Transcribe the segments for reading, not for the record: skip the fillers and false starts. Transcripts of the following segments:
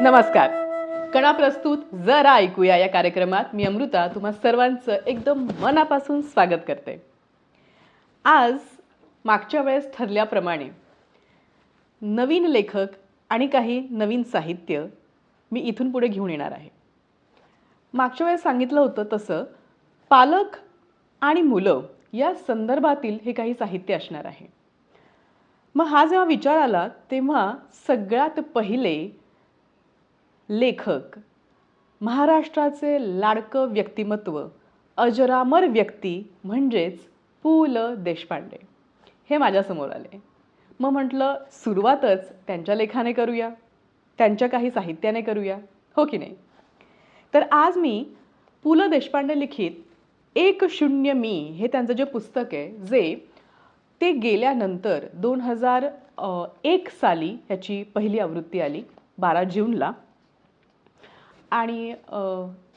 नमस्कार. कणा प्रस्तुत जरा ऐकूया या कार्यक्रमात मी अमृता तुम्हा सर्वांचं एकदम मनापासून स्वागत करते. आज मागच्या वेळेस ठरल्याप्रमाणे नवीन लेखक आणि काही नवीन साहित्य मी इथून पुढे घेऊन येणार आहे. मागच्या वेळेस सांगितलं होतं तसं पालक आणि मुलं या संदर्भातील हे काही साहित्य असणार आहे. मग हा जेव्हा विचार आला तेव्हा सगळ्यात पहिले लेखक, महाराष्ट्राचे लाडकं व्यक्तिमत्व, अजरामर व्यक्ती म्हणजेच पु ल देशपांडे हे माझ्यासमोर आले. मग म्हटलं सुरुवातच त्यांच्या लेखाने करूया, त्यांच्या काही साहित्याने करूया, हो की नाही. तर आज मी पु ल देशपांडे लिखित 10 मी हे त्यांचं जे पुस्तक आहे जे ते गेल्यानंतर 2001 साली ह्याची पहिली आवृत्ती आली 12 जूनला. आणि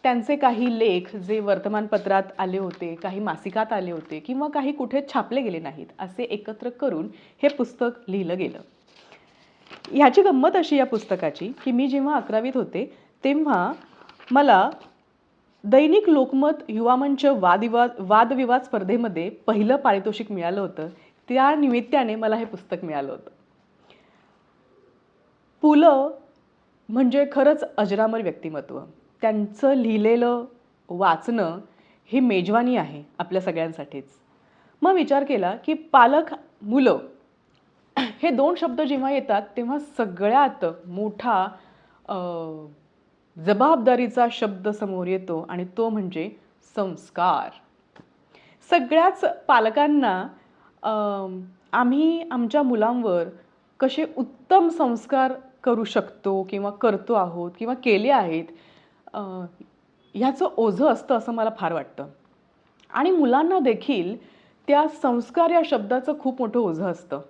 त्यांचे काही लेख जे वर्तमानपत्रात आले होते, काही मासिकात आले होते किंवा काही कुठे छापले गेले नाहीत असे एकत्र करून हे पुस्तक लिहिलं गेलं. ह्याची गंमत अशी या पुस्तकाची की मी जेव्हा 11वीत होते तेव्हा मला दैनिक लोकमत युवामंच वादविवाद स्पर्धेमध्ये पहिलं पारितोषिक मिळालं होतं. त्या निमित्ताने मला हे पुस्तक मिळालं होतं. पु ल म्हणजे खरंच अजरामर व्यक्तिमत्व. त्यांचं लिहिलेलं वाचणं ही मेजवानी आहे आपल्या सगळ्यांसाठीच. मग विचार केला की पालक मुलं हे 2 शब्द जेव्हा येतात तेव्हा सगळ्यात मोठा जबाबदारीचा शब्द समोर येतो आणि तो म्हणजे संस्कार. सगळ्याच पालकांना आम्ही आमच्या मुलांवर कसे उत्तम संस्कार करू शकतो किंवा करतो आहोत किंवा केले आहेत ह्याचं ओझं असतं असं मला फार वाटतं. आणि मुलांना देखील त्या संस्कार या शब्दाचं खूप मोठं ओझं असतं.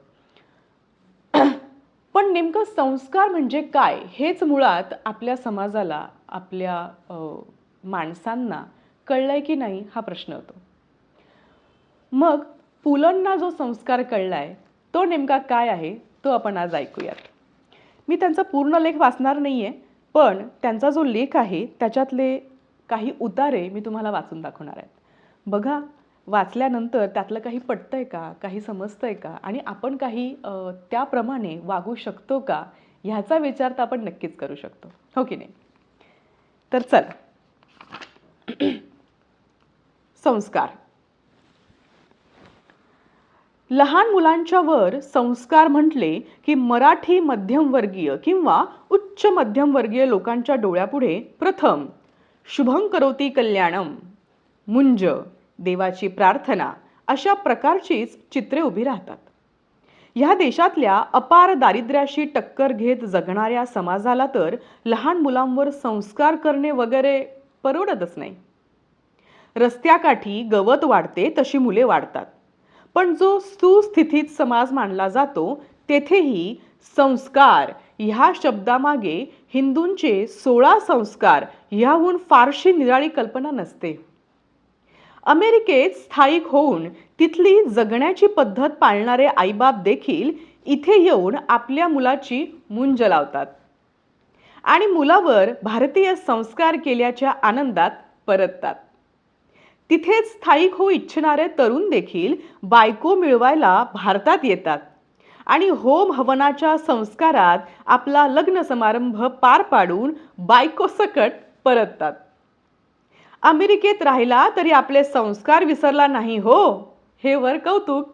पण नेमकं संस्कार म्हणजे काय हेच मुळात आपल्या समाजाला, आपल्या माणसांना कळलंय की नाही हा प्रश्न होतो. मग पुलंना जो संस्कार कळलाय तो नेमका काय आहे तो आपण आज ऐकूयात. मी त्यांचा पूर्ण लेख वाचणार नाहीये, पण त्यांचा जो लेख आहे त्याच्यातले काही उतारे मी तुम्हाला वाचून दाखवणार आहे. बघा वाचल्यानंतर त्यातलं काही पटतंय का, काही समजतंय का आणि आपण काही त्याप्रमाणे वागू शकतो का ह्याचा विचार तर आपण नक्कीच करू शकतो, हो की नाही. तर चला. संस्कार. लहान मुलांच्या वर संस्कार म्हटले की मराठी मध्यमवर्गीय किंवा उच्च मध्यमवर्गीय लोकांच्या डोळ्यापुढे प्रथम शुभं करोती कल्याणम, मुंज, देवाची प्रार्थना अशा प्रकारचीच चित्रे उभी राहतात. ह्या देशातल्या अपार दारिद्र्याशी टक्कर घेत जगणाऱ्या समाजाला तर लहान मुलांवर संस्कार करणे वगैरे परवडतच नाही. रस्त्याकाठी गवत वाढते तशी मुले वाढतात. पण जो सुस्थितीत समाज मानला जातो तेथेही संस्कार ह्या शब्दामागे हिंदूंचे 16 संस्कार ह्याहून फारशी निराळी कल्पना नसते. अमेरिकेत स्थायिक होऊन तिथली जगण्याची पद्धत पाळणारे आईबाप देखील इथे येऊन आपल्या मुलाची मुंज लावतात आणि मुलावर भारतीय संस्कार केल्याच्या आनंदात परततात. तिथेच स्थायिक होऊ इच्छिणारे तरुण देखील बायको मिळवायला भारतात येतात आणि होम हवनाच्या संस्कारात आपला लग्न समारंभ पार पाडून बायको सकट परततात. अमेरिकेत राहिला तरी आपले संस्कार विसरला नाही हो, हे वर कौतुक.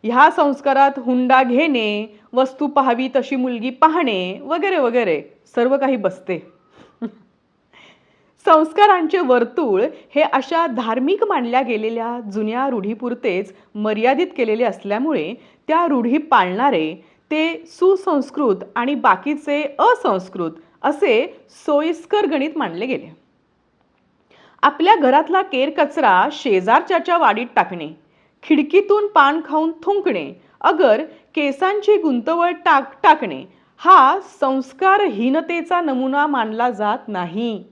ह्या संस्कारात हुंडा घेणे, वस्तू पाहावी तशी मुलगी पाहणे वगैरे वगैरे सर्व काही बसते. संस्कारांचे वर्तुळ हे अशा धार्मिक मानल्या गेलेल्या जुन्या रूढीपुरतेच मर्यादित केलेले असल्यामुळे त्या रूढी पाळणारे ते सुसंस्कृत आणि बाकीचे असंस्कृत असे सोयीस्कर गणित मानले गेले. आपल्या घरातला केर कचरा शेजारच्याच्या वाडीत टाकणे, खिडकीतून पान खाऊन थुंकणे, अगर केसांची गुंतवळ टाकणे हा संस्कारहीनतेचा नमुना मानला जात नाही.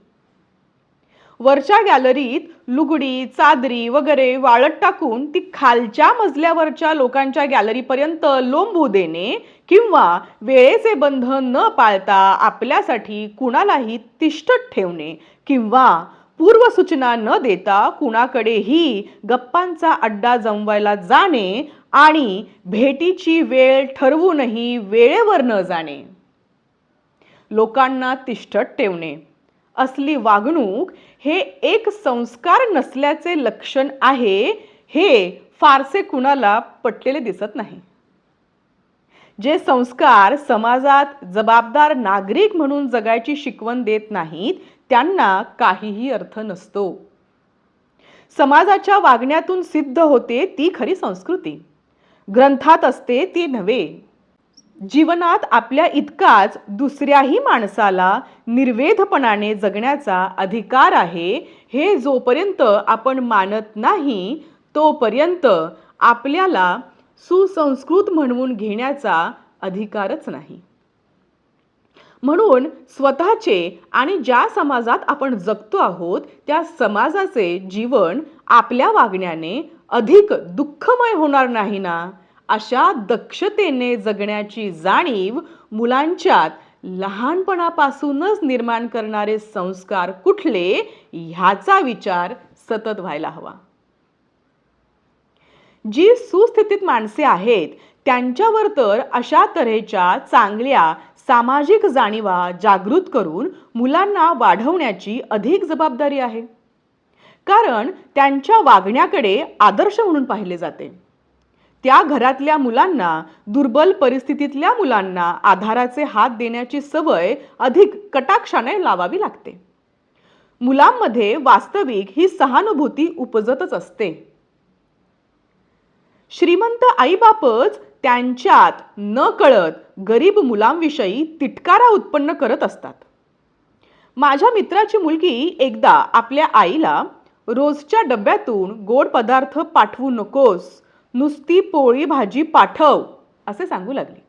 वरच्या गॅलरीत लुगडी चादरी वगैरे वाळत टाकून ती खालच्या मजल्यावरच्या लोकांच्या गॅलरीपर्यंत लोंबू देणे किंवा वेळेचे बंधन न पाळता आपल्यासाठी कुणालाही तिष्ठत ठेवणे किंवा पूर्वसूचना न देता कुणाकडेही गप्पांचा अड्डा जमवायला जाणे आणि भेटीची वेळ ठरवूनही वेळेवर न जाणे, लोकांना तिष्ठत ठेवणे असली वागणूक हे एक संस्कार नसल्याचे लक्षण आहे, हे फारसे कुणाला पटलेले दिसत नाही. जे संस्कार समाजात जबाबदार नागरिक म्हणून जगायची शिकवण देत नाहीत त्यांना काहीही अर्थ नसतो. समाजाच्या वागण्यातून सिद्ध होते ती खरी संस्कृती, ग्रंथात असते ती नव्हे. जीवनात आपल्या इतकाच दुसऱ्याही माणसाला निर्वेधपणाने जगण्याचा अधिकार आहे, हे जोपर्यंत आपण मानत नाही तोपर्यंत आपल्याला सुसंस्कृत म्हणवून घेण्याचा अधिकारच नाही. म्हणून स्वतःचे आणि ज्या समाजात आपण जगतो आहोत त्या समाजाचे जीवन आपल्या वागण्याने अधिक दुःखमय होणार नाही ना, अशा दक्षतेने जगण्याची जाणीव मुलांच्यात लहानपणापासूनच निर्माण करणारे संस्कार कुठले ह्याचा विचार सतत व्हायला हवा. जी सुस्थितीत माणसे आहेत त्यांच्यावर तर अशा तऱ्हेच्या चांगल्या सामाजिक जाणीवा जागृत करून मुलांना वाढवण्याची अधिक जबाबदारी आहे. कारण त्यांच्या वागण्याकडे आदर्श म्हणून पाहिले जाते. त्या घरातल्या मुलांना, दुर्बल परिस्थितीतल्या मुलांना आधाराचे हात देण्याची सवय अधिक कटाक्षाने लावावी लागते. मुलांमध्ये वास्तविक ही सहानुभूती उपजतच असते. श्रीमंत आईबापच त्यांच्यात न कळत गरीब मुलांविषयी तिटकारा उत्पन्न करत असतात. माझ्या मित्राची मुलगी एकदा आपल्या आईला रोजच्या डब्यातून गोड पदार्थ पाठवू नकोस, नुसती पोळी भाजी पाठव असे सांगू लागली.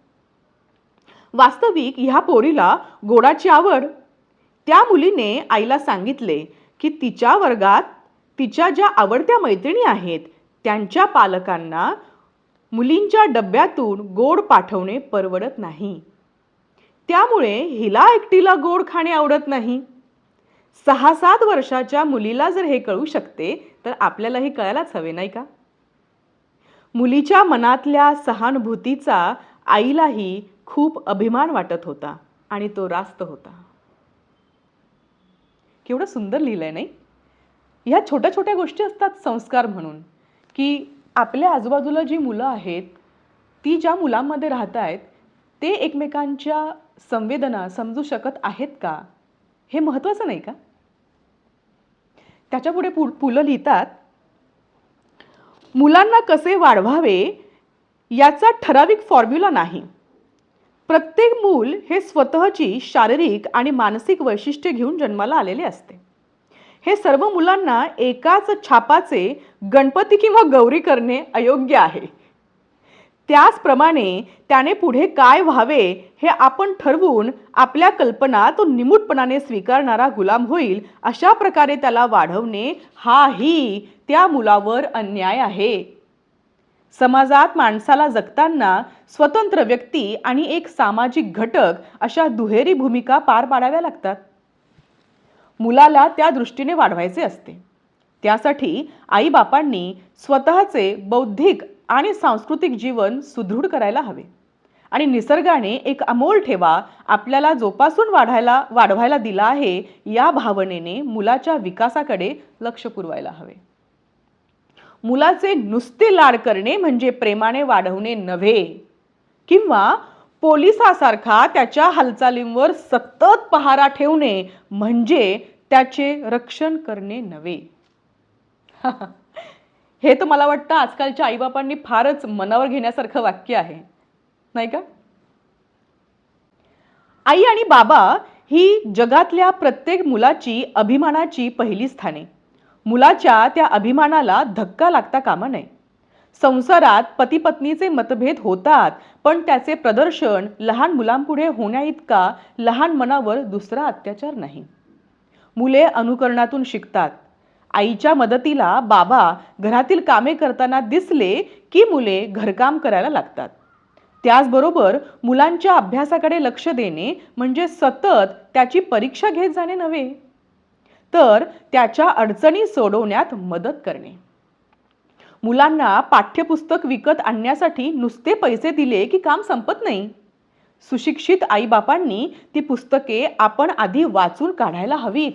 वास्तविक ह्या पोरीला गोडाची आवड. त्या मुलीने आईला सांगितले की तिच्या वर्गात तिच्या ज्या आवडत्या मैत्रिणी आहेत त्यांच्या पालकांना मुलींच्या डब्यातून गोड पाठवणे परवडत नाही, त्यामुळे हिला एकटीला गोड खाणे आवडत नाही. 6-7 वर्षाच्या मुलीला जर हे कळू शकते तर आपल्यालाही कळायलाच हवे नाही का? मुलीच्या मनातल्या सहानुभूतीचा आईलाही खूप अभिमान वाटत होता आणि तो रास्त होता. केवढं सुंदर लिहिलंय नाही? ह्या छोट्या छोट्या गोष्टी असतात संस्कार म्हणून, की आपल्या आजूबाजूला जी मुलं आहेत ती ज्या मुलांमध्ये राहत आहेत ते एकमेकांच्या संवेदना समजू शकत आहेत का, हे महत्त्वाचं नाही का? त्याच्यापुढे पुलं लिहितात, मुलांना कसे वाढवावे याचा ठराविक फॉर्म्युला नाही. प्रत्येक मूल हे स्वतःची शारीरिक आणि मानसिक वैशिष्ट्ये घेऊन जन्माला आलेले असते. हे सर्व मुलांना एकाच छापाचे गणपती किंवा गौरी करणे अयोग्य आहे. त्याचप्रमाणे त्याने पुढे काय व्हावे हे आपण ठरवून आपल्या कल्पना तो निमूटपणाने स्वीकारणारा गुलाम होईल अशा प्रकारे त्याला वाढवणे हाही त्या मुलावर अन्याय आहे. समाजात माणसाला जगताना स्वतंत्र व्यक्ती आणि एक सामाजिक घटक अशा दुहेरी भूमिका पार पाडाव्या लागतात. मुलाला त्या दृष्टीने वाढवायचे असते. त्यासाठी आईबापांनी स्वतःचे बौद्धिक आणि सांस्कृतिक जीवन सुदृढ करायला हवे आणि निसर्गाने एक अमोल ठेवा आपल्याला जोपासून वाढवायला दिला आहे या भावनेने मुलाच्या विकासाकडे लक्ष पुरवायला हवे. मुलाचे नुसते लाड करणे म्हणजे प्रेमाने वाढवणे नव्हे किंवा पोलिसासारखा त्याच्या हालचालींवर सतत पहारा ठेवणे म्हणजे त्याचे रक्षण करणे नव्हे. हे तर मला वाटतं आजकालच्या आईबापांनी फारच मनावर घेण्यासारखं वाक्य आहे नाही का? आई आणि बाबा ही जगातल्या प्रत्येक मुलाची अभिमानाची पहिली स्थाने. मुलाच्या त्या अभिमानाला धक्का लागता कामा नये. संसारात पती पत्नीचे मतभेद होतात, पण त्याचे प्रदर्शन लहान मुलांपुढे होण्याइतका लहान मनावर दुसरा अत्याचार नाही. मुले अनुकरणातून शिकतात. आईच्या मदतीला बाबा घरातील कामे करताना दिसले की मुले घरकाम करायला लागतात. त्याचबरोबर मुलांच्या अभ्यासाकडे लक्ष देणे म्हणजे सतत त्याची परीक्षा घेत जाणे नव्हे, तर त्याच्या अडचणी सोडवण्यात मदत करणे. मुलांना पाठ्यपुस्तक विकत आणण्यासाठी नुसते पैसे दिले की काम संपत नाही. सुशिक्षित आईबापांनी ती पुस्तके आपण आधी वाचून काढायला हवीत.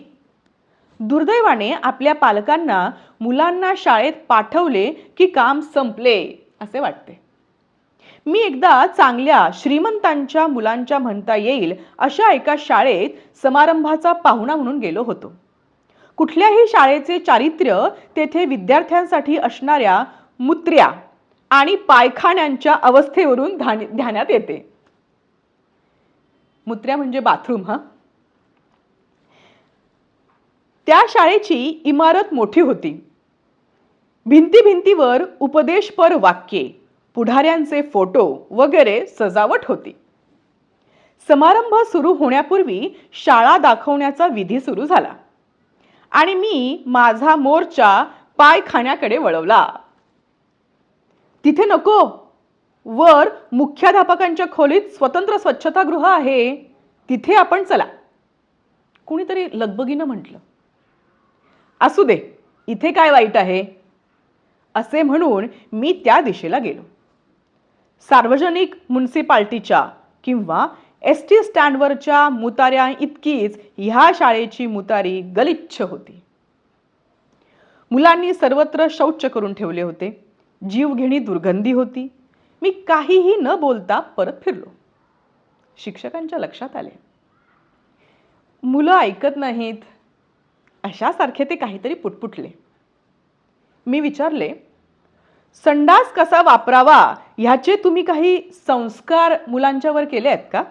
दुर्दैवाने आपल्या पालकांना मुलांना शाळेत पाठवले की काम संपले असे वाटते. मी एकदा चांगल्या श्रीमंतांच्या मुलांच्या म्हणता येईल अशा एका शाळेत समारंभाचा पाहुणा म्हणून गेलो होतो. कुठल्याही शाळेचे चारित्र्य तेथे विद्यार्थ्यांसाठी असणाऱ्या मुत्र्या आणि पायखान्यांच्या अवस्थेवरून ध्यानात येते. मुत्र्या म्हणजे बाथरूम. त्या शाळेची इमारत मोठी होती. भिंतीवर उपदेशपर वाक्ये, पुढाऱ्यांचे फोटो वगैरे सजावट होती. समारंभ सुरू होण्यापूर्वी शाळा दाखवण्याचा विधी सुरू झाला आणि मी माझा मोर्चा पायखान्याकडे वळवला. तिथे नको, वर मुख्याध्यापकांच्या खोलीत स्वतंत्र स्वच्छतागृह आहे, तिथे आपण चला, कुणीतरी लगबगीनं म्हटलं. असू दे, इथे काय वाईट आहे, असे म्हणून मी त्या दिशेला गेलो. सार्वजनिक म्युनिसिपाल्टीच्या किंवा एसटी स्टँडवरच्या मुताऱ्या इतकीच ह्या शाळेची मुतारी गलिच्छ होती. मुलांनी सर्वत्र शौच करून ठेवले होते. जीवघेणी दुर्गंधी होती. मी काहीही न बोलता परत फिरलो. शिक्षकांच्या लक्षात आले. मुलं ऐकत नाहीत अशासारखे ते काहीतरी पुटपुटले. मी विचारले, संडास कसा वापरावा ह्याचे तुम्ही काही संस्कार मुलांच्यावर केले आहेत का?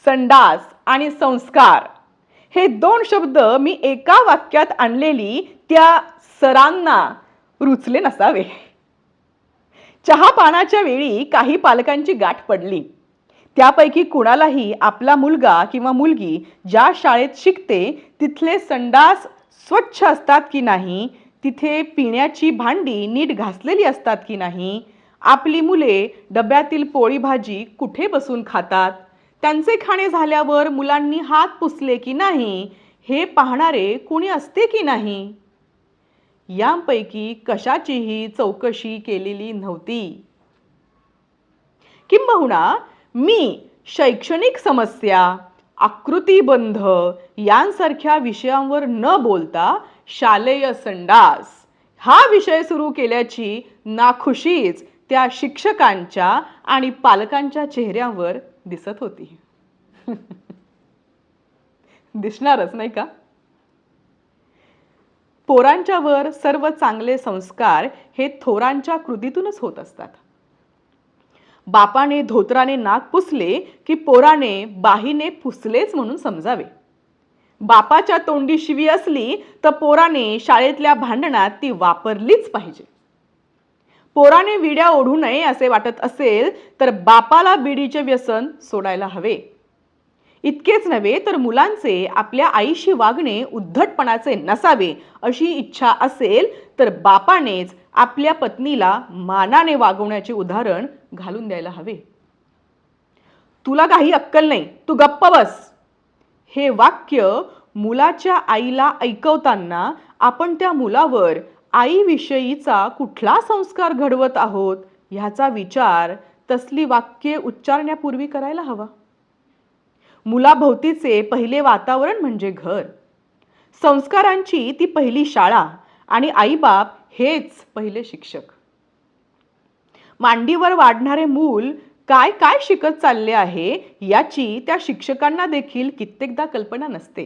संडास आणि संस्कार हे दोन शब्द मी एका वाक्यात आणलेली त्या सरांना रुचले नसावे. चहा पानाच्या वेळी काही पालकांची गाठ पडली. त्यापैकी कुणालाही आपला मुलगा किंवा मुलगी ज्या शाळेत शिकते तिथले संडास स्वच्छ असतात की नाही, तिथे पिण्याची भांडी नीट घासलेली असतात की नाही, आपली मुले डब्यातील पोळी भाजी कुठे बसून खातात, त्यांचे खाणे झाल्यावर मुलांनी हात पुसले की नाही हे पाहणारे कोणी असते की नाही, यांपैकी कशाचीही चौकशी केलेली नव्हती. किंबहुना मी शैक्षणिक समस्या, आकृतिबंध यांसारख्या विषयांवर न बोलता शालेय संडास हा विषय सुरू केल्याची नाखुशीच त्या शिक्षकांच्या आणि पालकांच्या चेहऱ्यावर दिसत होती. दिसणारच नाही का? पोरांच्या वर सर्व चांगले संस्कार हे थोरांच्या कृतीतूनच होत असतात. बापाने धोत्राने नाक पुसले की पोराने बाहीने पुसलेच म्हणून समजावे. बापाच्या तोंडी शिवी असली तर पोराने शाळेतल्या भांडणात ती वापरलीच पाहिजे. पोराने विड्या ओढू नये असे वाटत असेल तर बापाला बिडीचे व्यसन सोडायला हवे. इतकेच नव्हे तर मुलांचे आपल्या आईशी वागणे उद्धटपणाचे नसावे अशी इच्छा असेल तर बापानेच आपल्या पत्नीला मानाने वागवण्याचे उदाहरण घालून द्यायला हवे. तुला काही अक्कल नाही, तू गप्प बस, हे वाक्य मुलाच्या आईला ऐकवताना आपण त्या मुलावर आईविषयीचा कुठला संस्कार घडवत आहोत ह्याचा विचार तसली वाक्ये उच्चारण्यापूर्वी करायला हवा. मुलाभोवतीचे पहिले वातावरण म्हणजे घर, संस्कारांची ती पहिली शाळा आणि आईबाप हेच पहिले शिक्षक. मांडीवर वाढणारे मूल काय काय शिकत चालले आहे याची त्या शिक्षकांना देखील कित्येकदा कल्पना नसते.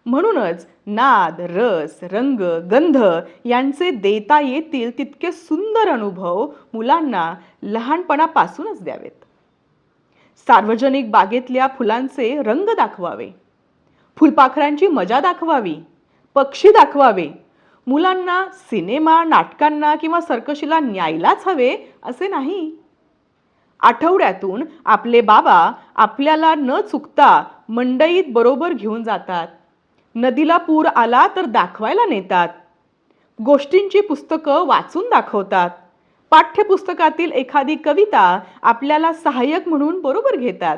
म्हणूनच नाद, रस, रंग, गंध यांचे देता येतील तितके सुंदर अनुभव मुलांना लहानपणापासूनच द्यावेत. सार्वजनिक बागेतल्या फुलांचे रंग दाखवावे, फुलपाखरांची मजा दाखवावी, पक्षी दाखवावे. मुलांना सिनेमा, नाटकांना किंवा सर्कशीला न्यायलाच हवे असे नाही. आठवड्यातून आपले बाबा आपल्याला न चुकता मंडईत बरोबर घेऊन जातात. नदीला पूर आला तर दाखवायला नेतात. गोष्टींची पुस्तकं वाचून दाखवतात. पाठ्यपुस्तकातील एखादी कविता आपल्याला सहाय्यक म्हणून बरोबर घेतात.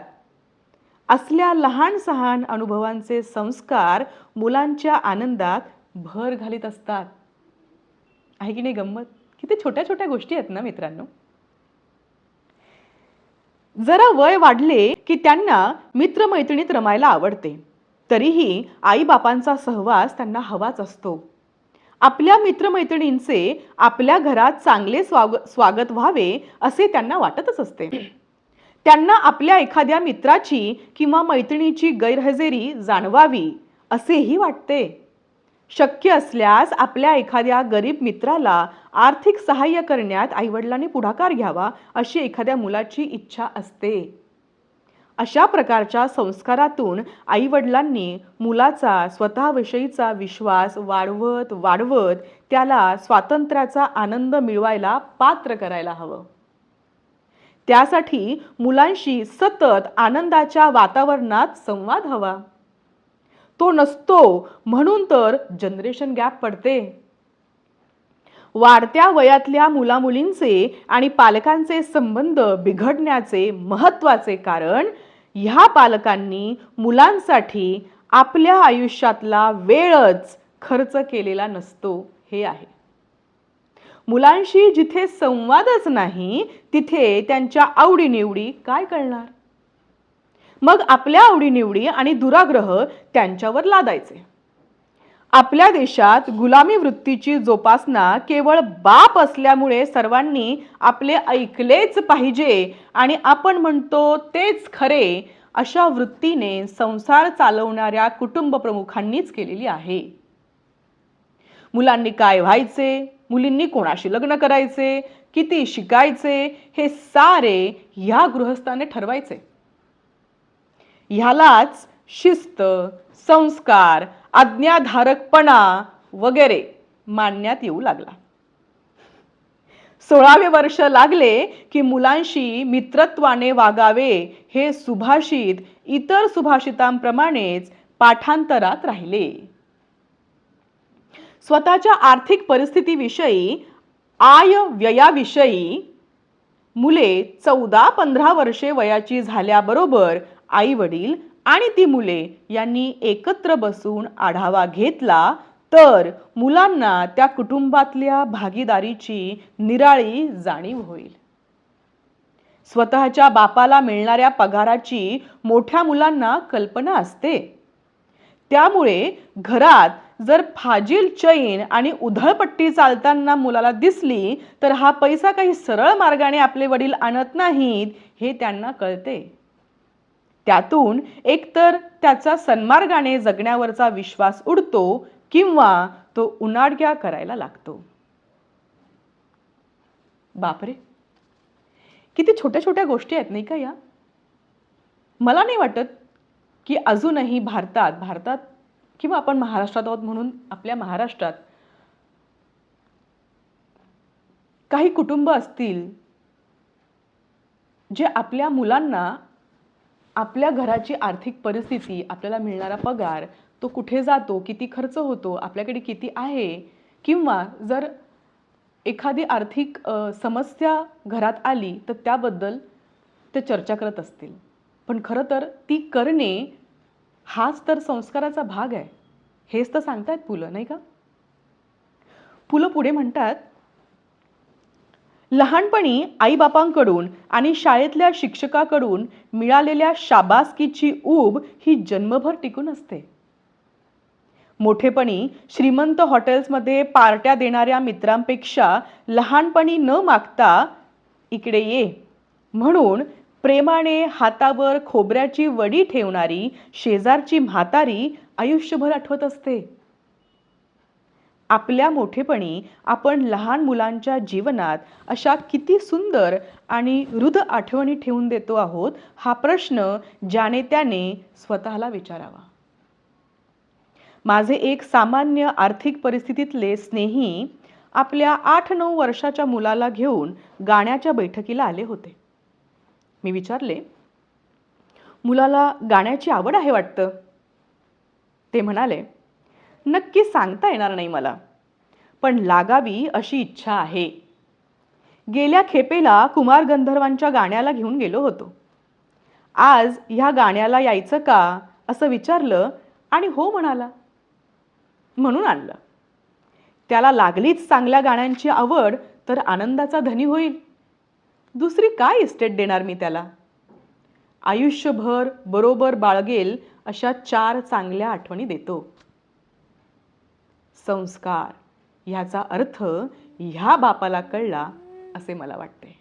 असल्या लहान सहान अनुभवांचे संस्कार मुलांच्या आनंदात भर घालीत असतात. आहे की नाही गंमत? किती छोट्या छोट्या गोष्टी आहेत ना मित्रांनो. जरा वय वाढले की त्यांना मित्रमैत्रिणीत रमायला आवडते. तरीही आईबापांचा सहवास त्यांना हवाच असतो. आपल्या मित्रमैत्रिणींचे आपल्या घरात चांगले स्वागत व्हावे असे त्यांना वाटतच असते. त्यांना आपल्या एखाद्या मित्राची किंवा मैत्रिणीची गैरहजेरी जाणवावी असेही वाटते. शक्य असल्यास आपल्या एखाद्या गरीब मित्राला आर्थिक सहाय्य करण्यात आईवडिलांनी पुढाकार घ्यावा अशी एखाद्या मुलाची इच्छा असते. अशा प्रकारच्या संस्कारातून आईवडिलांनी मुलाचा स्वतःविषयीचा विश्वास वाढवत वाढवत त्याला स्वातंत्र्याचा आनंद मिळवायला पात्र करायला हवं. त्यासाठी मुलांशी सतत आनंदाच्या वातावरणात संवाद हवा. तो नसतो म्हणून तर जनरेशन गॅप पडते. वाढत्या वयातल्या मुलामुलींचे आणि पालकांचे संबंध बिघडण्याचे महत्त्वाचे कारण ह्या पालकांनी मुलांसाठी आपल्या आयुष्यातला वेळच खर्च केलेला नसतो हे आहे. मुलांशी जिथे संवादच नाही तिथे त्यांच्या आवडीनिवडी काय कळणार? मग आपल्या आवडीनिवडी आणि दुराग्रह त्यांच्यावर लादायचे. आपल्या देशात गुलामी वृत्तीची जोपासना केवळ बाप असल्यामुळे सर्वांनी आपले ऐकलेच पाहिजे आणि आपण म्हणतो तेच खरे अशा वृत्तीने संसार चालवणाऱ्या कुटुंब प्रमुखांनीच केलेली आहे. मुलांनी काय व्हायचे, मुलींनी कोणाशी लग्न करायचे, किती शिकायचे हे सारे ह्या गृहस्थाने ठरवायचे. ह्यालाच शिस्त, संस्कार, आज्ञाधारकपणा वगैरे मानण्यात येऊ लागला. 16वे वर्ष लागले की मुलांशी मित्रत्वाने वागावे हे सुभाषित इतर सुभाषितांप्रमाणेच पाठांतरात राहिले. स्वतःच्या आर्थिक परिस्थितीविषयी, आय व्ययाविषयी मुले 14-15 वर्षे वयाची झाल्याबरोबर आई वडील आणि ती मुले यांनी एकत्र बसून आढावा घेतला तर मुलांना त्या कुटुंबातल्या भागीदारीची निराळी जाणीव होईल. स्वतःच्या बापाला मिळणाऱ्या पगाराची मोठ्या मुलांना कल्पना असते. त्यामुळे घरात जर फाजील चैन आणि उधळपट्टी चालताना मुलाला दिसली तर हा पैसा काही सरळ मार्गाने आपले वडील आणत नाहीत हे त्यांना कळते. त्यातून एकतर त्याचा सन्मार्गाने जगण्यावरचा विश्वास उडतो किंवा तो उनाडक्या करायला लागतो. बापरे, किती छोट्या छोट्या गोष्टी आहेत नाही का या? मला नाही वाटत की अजूनही भारतात किंवा आपण महाराष्ट्रात आहोत म्हणून आपल्या महाराष्ट्रात काही कुटुंब असतील जे आपल्या मुलांना आपल्या घराची आर्थिक परिस्थिती, आपल्याला मिळणारा पगार, तो कुठे जातो, किती खर्च होतो, आपल्याकडे किती आहे, किंवा जर एखादी आर्थिक समस्या घरात आली तर त्याबद्दल ते चर्चा करत असतील. पण खरं तर ती करणे हाच तर संस्काराचा भाग आहे. हेच तर सांगतायत पुलं नाही का? पुलं पुढे म्हणतात, लहानपणी आईबापांकडून आणि शाळेतल्या शिक्षकाकडून मिळालेल्या शाबासकीची ऊब ही जन्मभर टिकून असते. मोठेपणी श्रीमंत हॉटेल्समध्ये पार्ट्या देणाऱ्या मित्रांपेक्षा लहानपणी न मागता इकडे ये म्हणून प्रेमाने हातावर खोबऱ्याची वडी ठेवणारी शेजारची म्हातारी आयुष्यभर आठवत असते. आपल्या मोठेपणी आपण लहान मुलांच्या जीवनात अशा किती सुंदर आणि हृद आठवणी ठेवून देतो आहोत हा प्रश्न ज्याने त्याने स्वतःला विचारावा. माझे एक सामान्य आर्थिक परिस्थितीतले स्नेही आपल्या 8-9 वर्षाच्या मुलाला घेऊन गाण्याच्या बैठकीला आले होते. मी विचारले, मुलाला गाण्याची आवड आहे वाटतं. ते म्हणाले, नक्की सांगता येणार नाही मला, पण लागावी अशी इच्छा आहे. गेल्या खेपेला कुमार गंधर्वांच्या गाण्याला घेऊन गेलो होतो. आज ह्या गाण्याला यायचं का असं विचारलं आणि हो म्हणाला. म्हणून आणलं. त्याला लागलीच चांगल्या गाण्यांची आवड तर आनंदाचा धनी होईल. दुसरी काय इस्टेट देणार मी त्याला. आयुष्यभर बरोबर बाळगेल अशा 4 चांगल्या आठवणी देतो. संस्कार ह्याचा अर्थ ह्या बापाला कळला असे मला वाटते.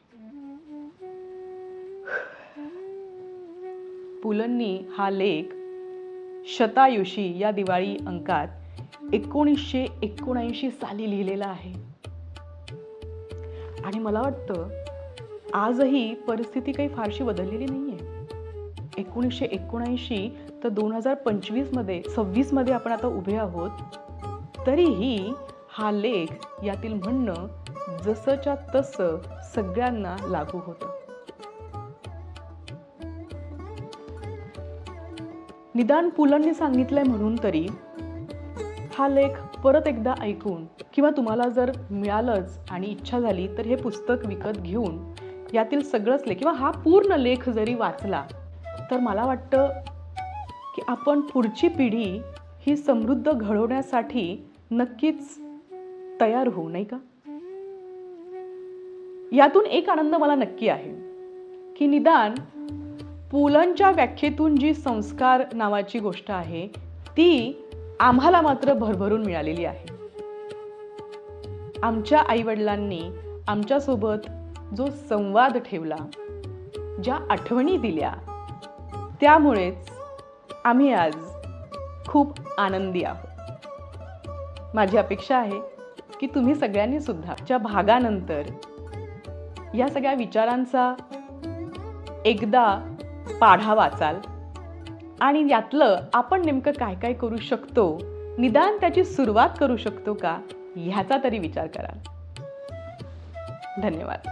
पुलंनी हा लेख शतायुषी या दिवाळी अंकात 1979 साली लिहिलेला आहे. आणि मला वाटतं आजही परिस्थिती काही फारशी बदललेली नाहीये. 1979 तर 2026 मध्ये आपण आता उभे आहोत. तरीही हा लेख यातील म्हणणं जसंच्या तसं सगळ्यांना लागू होतं. निदान पुलंनी सांगितलंय म्हणून तरी हा लेख परत एकदा ऐकून किंवा तुम्हाला जर मिळालंच आणि इच्छा झाली तर हे पुस्तक विकत घेऊन यातील सगळंच लेख किंवा हा पूर्ण लेख जरी वाचला तर मला वाटतं की आपण पुढची पिढी ही समृद्ध घडवण्यासाठी नक्कीच तयार होऊ, नाही का? यातून एक आनंद मला नक्की आहे की निदान पुलंच्या व्याख्येतून जी संस्कार नावाची गोष्ट आहे ती आम्हाला मात्र भरभरून मिळालेली आहे. आमच्या आईवडिलांनी आमच्यासोबत जो संवाद ठेवला, ज्या आठवणी दिल्या, त्यामुळेच आम्ही आज खूप आनंदी आहोत. माझी अपेक्षा आहे की तुम्ही सगळ्यांनी सुद्धा च्या भागानंतर या सगळ्या विचारांचा एकदा पाढा वाचाल आणि यातलं आपण नेमकं काय काय करू शकतो, निदान त्याची सुरुवात करू शकतो का ह्याचा तरी विचार कराल. धन्यवाद.